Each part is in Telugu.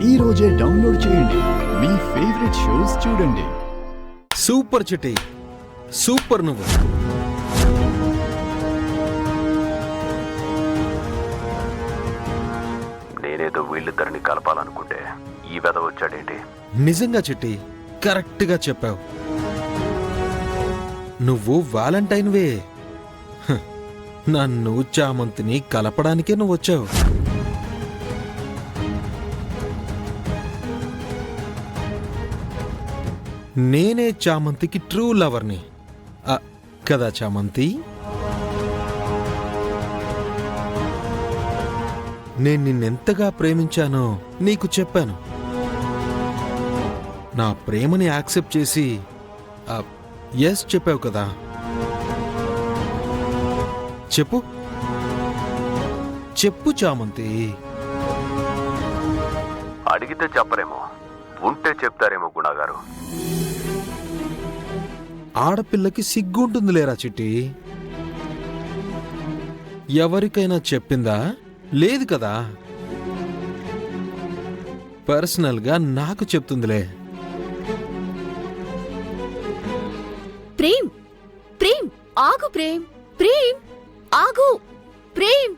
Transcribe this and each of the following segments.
ఈ రోజే డౌన్లోడ్ చేయండి. మీ ఫేవరెట్ షోస్ చూడండి. సూపర్ చిట్టి, సూపర్ నువ్వు. నేనేదో వీళ్ళిద్దరిని కలపాలనుకుంటే ఈ వెధ వచ్చాడేంటి? నిజంగా చిట్టి, కరెక్ట్ గా చెప్పావు. నువ్వు వాలంటైన్వే. నన్ను చామంతిని కలపడానికే నువ్వు వచ్చావు. నేనే చామంతికి ట్రూ లవర్ని కదా చామంతి? నేను నిన్నెంతగా ప్రేమించానో నీకు చెప్పాను. నా ప్రేమని యాక్సెప్ట్ చేసి ఎస్ చెప్పావు కదా. చెప్పు చెప్పు చామంతి. అడిగితే చెప్పరేమో, ఉంటే చెప్తారేమో గుణగారు. ఆడపిల్లకి సిగ్గుంటుందిలేరా చిట్టి. ఎవరికైనా చెప్పిందా? లేదు కదా. పర్సనల్గా నాకు చెప్తుందిలే. ప్రేమ్, ప్రేమ్ ఆగు, ప్రేమ్, ప్రేమ్ ఆగు, ప్రేమ్.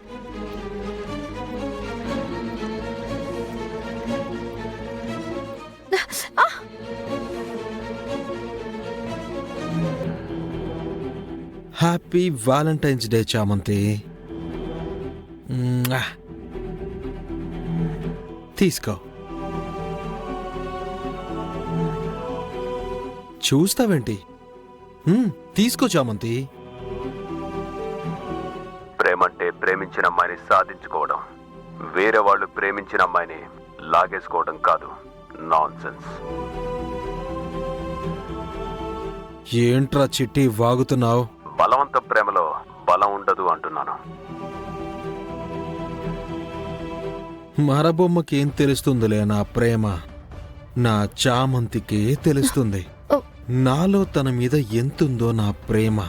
హ్యాపీ వాలంటైన్స్ డే చామంతి. తీసుకో. చూస్తావేంటి? తీసుకో చామంతి. ప్రేమంటే ప్రేమించిన అమ్మాయిని సాధించుకోవడం, వేరే వాళ్ళు ప్రేమించిన అమ్మాయిని లాగేసుకోవడం కాదు. నాన్సెన్స్. ఏంట్రా చిట్టి వాగుతున్నావు? బలవంత ప్రేమలో బలం ఉండదు అంటున్నాను. మరబొమ్మకేం తెలుస్తుందిలే నా ప్రేమ. నా చామంతికే తెలుస్తుంది. నాలో తన మీద ఎంతుందో నా ప్రేమ.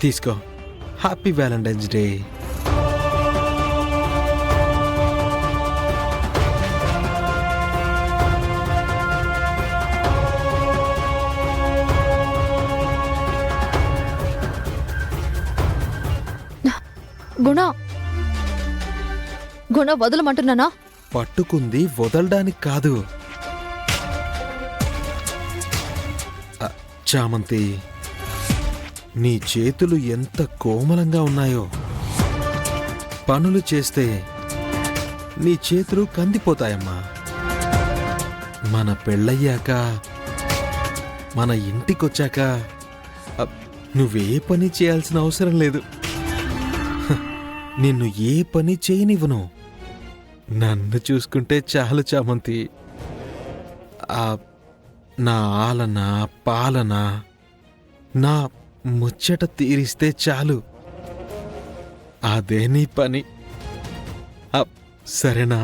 తీసుకో. Happy Valentine's day. గుణ వదలమంటున్నానా? పట్టుకుంది వదలడానికి కాదు చామంతి. నీ చేతులు ఎంత కోమలంగా ఉన్నాయో. పనులు చేస్తే నీ చేతులు కందిపోతాయమ్మా. మన పెళ్ళయ్యాక, మన ఇంటికొచ్చాక నువ్వే పని చేయాల్సిన అవసరం లేదు. నిన్ను ఏ పని చేయనివ్వను. నన్ను చూసుకుంటే చాలు చామంతి. నా ఆలన పాలన, నా ముచ్చట తీరిస్తే చాలు. అదే నీ పని. సరేనా?